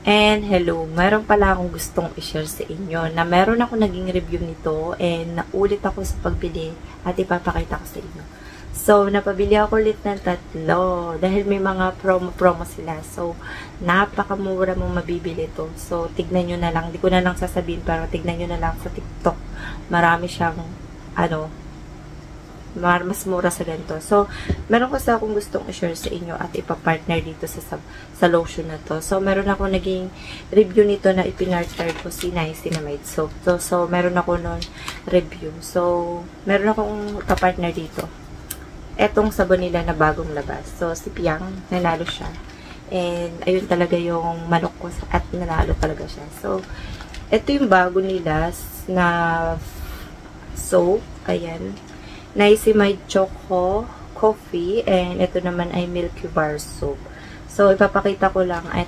And hello, meron pala akong gustong i-share sa inyo na meron ako naging review nito and naulit ako sa pagbili at ipapakita ko sa inyo. So, napabili ako ulit ng 3 dahil may mga promo sila. So, napakamura mong mabibili to. So, tignan nyo na lang. Di ko na lang sasabihin pero tignan nyo na lang sa TikTok. Marami siyang, mas mura sa ganito. So, meron kasi akong gustong i-share sa inyo at ipapartner dito sa lotion na to. So, meron ako naging review nito na ipinartner ko si Niacinamide Soap. So, meron ako nun review. So, meron akong kapartner dito. Etong sabon nila na bagong labas. So, si Piang, nanalo siya. And, ayun talaga yung manok ko at nanalo talaga siya. So, ito yung bago nila na soap. Ayan. Niacinamide Choco Coffee. And, ito naman ay Milky Bar Soap. So, ipapakita ko lang at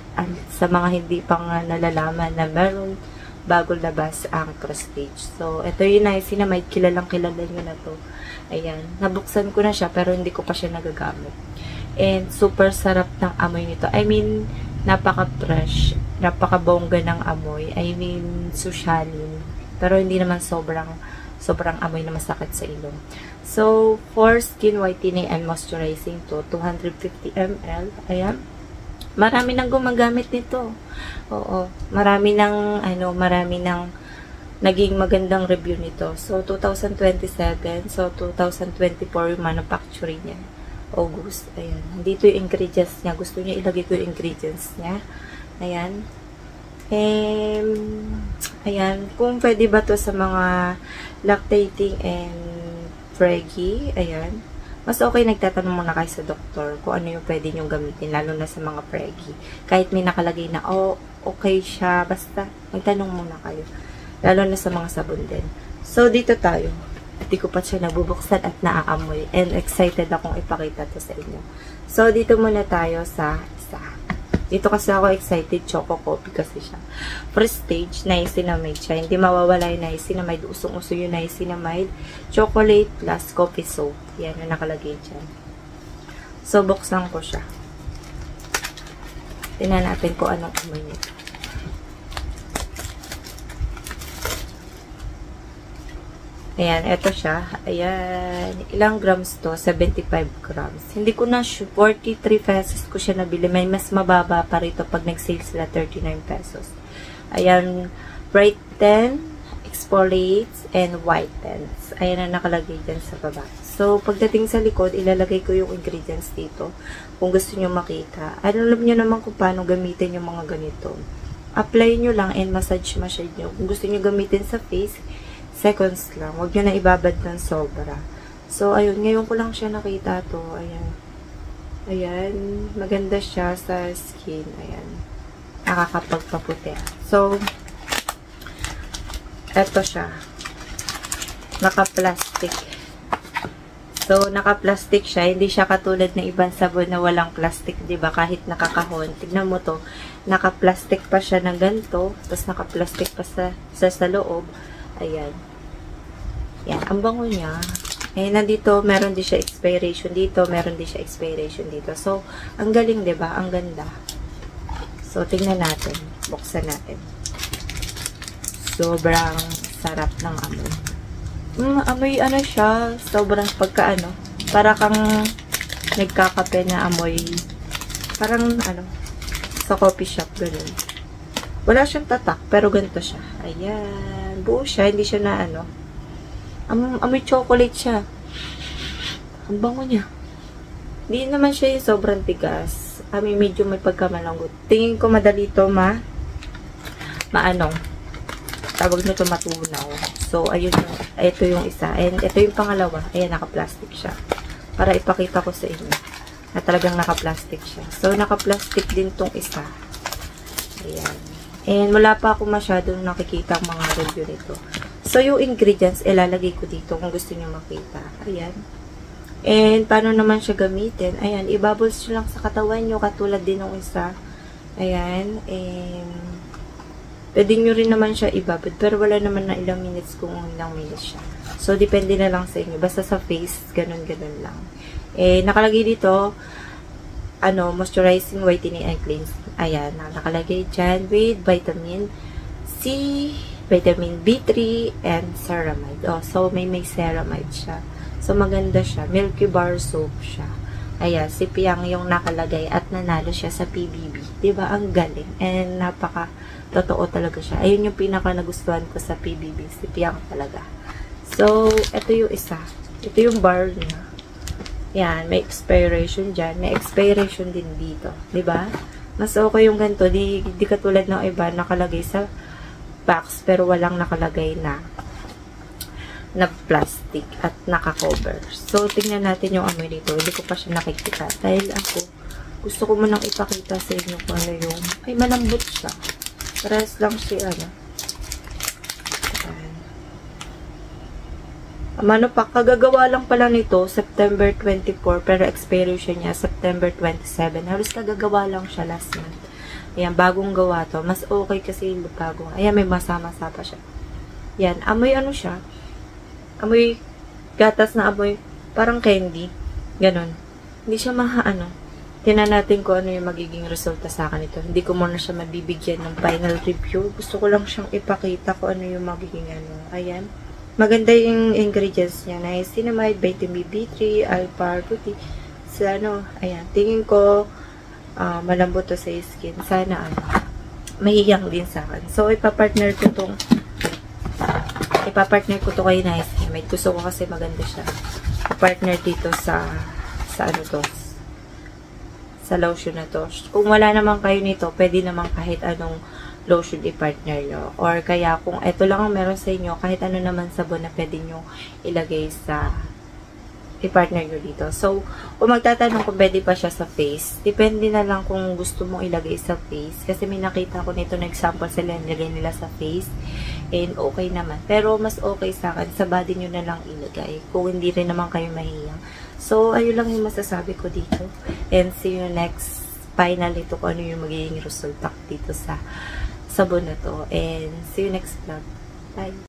sa mga hindi pang nalalaman na meron bagong labas ang Prestige. So, ito yung Niacinamide. Kilala nyo na to. Ayan. Nabuksan ko na siya pero hindi ko pa siya nagagamit. And super sarap ng amoy nito. I mean, napaka-fresh. Napaka-bongga ng amoy. I mean, sosyalin. Pero hindi naman sobrang amoy na masakit sa ilong. So, for skin whitening and moisturizing to, 250 ml. Ayan. Marami nang gumagamit nito. Oo. Marami nang naging magandang review nito. So, 2027. So, 2024 yung manufacturing niya. August. Ayan. Dito yung ingredients niya. Gusto niya ilagay ko yung ingredients niya. Ayan. Ayan. Kung pwede ba to sa mga lactating and preggy. Ayan. Mas okay nagtatanong muna kayo sa doktor kung ano yung pwede nyong gamitin. Lalo na sa mga preggy. Kahit may nakalagay na, okay siya. Basta, magtanong muna kayo. Lalo na sa mga sabon din. So, dito tayo. Hindi ko pa siya nabubuksan at naaamoy. And excited akong ipakita to sa inyo. So, dito muna tayo sa isa. Dito kasi ako excited. Choco Coffee kasi siya. Prestige, Niacinamide siya. Hindi mawawala yung Niacinamide. Usong-uso yung Niacinamide. Chocolate plus coffee soap. Yan yung nakalagay dyan. So, buksan ko siya. Tingnan natin kung anong amoy nito. Ayan, eto siya. Ayan, ilang grams to? 75 grams. Hindi ko na 43 pesos ko siya nabili. May mas mababa pa rito pag nag-sale sila 39 pesos. Ayan, brighten, exfoliates, and whitens. Ayan ang nakalagay dyan sa baba. So, pagdating sa likod, ilalagay ko yung ingredients dito. Kung gusto nyo makita. Alam nyo naman kung paano gamitin yung mga ganito. Apply nyo lang and massage nyo. Kung gusto nyo gamitin sa face, seconds lang. Huwag nyo na ibabad ng sobra. So, ayun. Ngayon ko lang siya nakita to. Ayan. Ayan. Maganda siya sa skin. Ayan. Nakakapagpaputi. So, eto siya. Naka-plastic. So, naka-plastic siya. Hindi siya katulad ng ibang sabon na walang plastic. Diba? Kahit nakakahon. Tignan mo to. Naka-plastic pa siya ng ganito. Tapos naka-plastic pa sa loob. Ayan. Yan. Ang bango niya. Eh, nandito, meron din siya expiration dito. Meron din siya expiration dito. So, ang galing, diba? Ang ganda. So, tingnan natin. Buksan natin. Sobrang sarap ng amoy. Amoy, siya. Sobrang para kang nagkakape na amoy. Parang, sa coffee shop, ganun. Wala siyang tatak, pero ganito siya. Ayan. Buo siya, hindi siya na amoy chocolate siya. Ang bango niya. Hindi naman siya yung sobrang tigas. Medyo may pagkamalanggot. Tingin ko madali ito tawag nito matunaw. So, ayun ito yung isa. And ito yung pangalawa. Ayan, naka-plastic siya. Para ipakita ko sa inyo na talagang naka-plastic siya. So, naka-plastic din tong isa. Ayan. And wala pa ako masyadong nakikita ang mga review nito. So, yung ingredients, ilalagay ko dito kung gusto nyo makita. Ayan. And, paano naman siya gamitin? Ayan, i-bubbles nyo lang sa katawan nyo, katulad din ng isa. Ayan. And, pwede nyo rin naman siya ibabad, pero wala naman na ilang minutes kung ilang minutes siya. So, depende na lang sa inyo. Basta sa face, ganun-ganun lang. Eh, nakalagay dito, moisturizing, whitening, and cleansing. Ayan, nakalagay dyan with vitamin C, vitamin B3, and ceramide. So may ceramide siya. So maganda siya. Milky bar soap siya. Ayan, si Piang yung nakalagay at nanalo siya sa PBB. Diba? Ang galing. And totoo talaga siya. Ayun yung pinaka nagustuhan ko sa PBB. Si Piang talaga. So, ito yung isa. Ito yung bar niya. Yan, may expiration dyan. May expiration din dito. Diba? Mas okay yung ganito. Di katulad ng iba, nakalagay sa box, pero walang nakalagay na plastic at naka-cover. So, tingnan natin yung amoy dito. Hindi ko pa siya nakikita. Dahil gusto ko munang ipakita sa inyo kung ano yung, ay, malambot siya. Parehas lang siya, kagagawa lang pala nito, September 24, pero expiration niya, September 27. Halos kagagawa lang siya last month. Ayan, bagong gawa to. Mas okay kasi yung bago. Ayan, may masa-masa pa siya. Yan, amoy siya. Amoy gatas na amoy, parang candy. Ganon. Hindi siya Tingnan natin kung ano yung magiging resulta sa akin ito. Hindi ko muna siya mabibigyan ng final review. Gusto ko lang siyang ipakita kung ano yung magiging Ayan. Maganda yung ingredients niya. Niacinamide, vitamin B3, alpha-ruti. Ayan. Tingin ko, malambot to sa skin. Sana, mahiyang din sa akin. So, ipapartner ko to kay Niacinamide. Gusto ko kasi maganda siya. Ipapartner dito sa lotion na to. Kung wala naman kayo nito, pwede naman kahit anong lotion i-partner nyo. Or kaya kung ito lang ang meron sa inyo, kahit ano naman sabon na pwede nyo ilagay sa i-partner nyo dito. So, kung magtatanong kung pwede pa siya sa face, depende na lang kung gusto mong ilagay sa face. Kasi may nakita ko nito na example sila, nilagay nila sa face. And okay naman. Pero mas okay sa akin, sa body nyo na lang ilagay. Kung hindi rin naman kayo mahiyang. So, ayun lang yung masasabi ko dito. And see you next final ito kung ano yung magiging resulta dito sa sabon na to. And see you next vlog. Bye!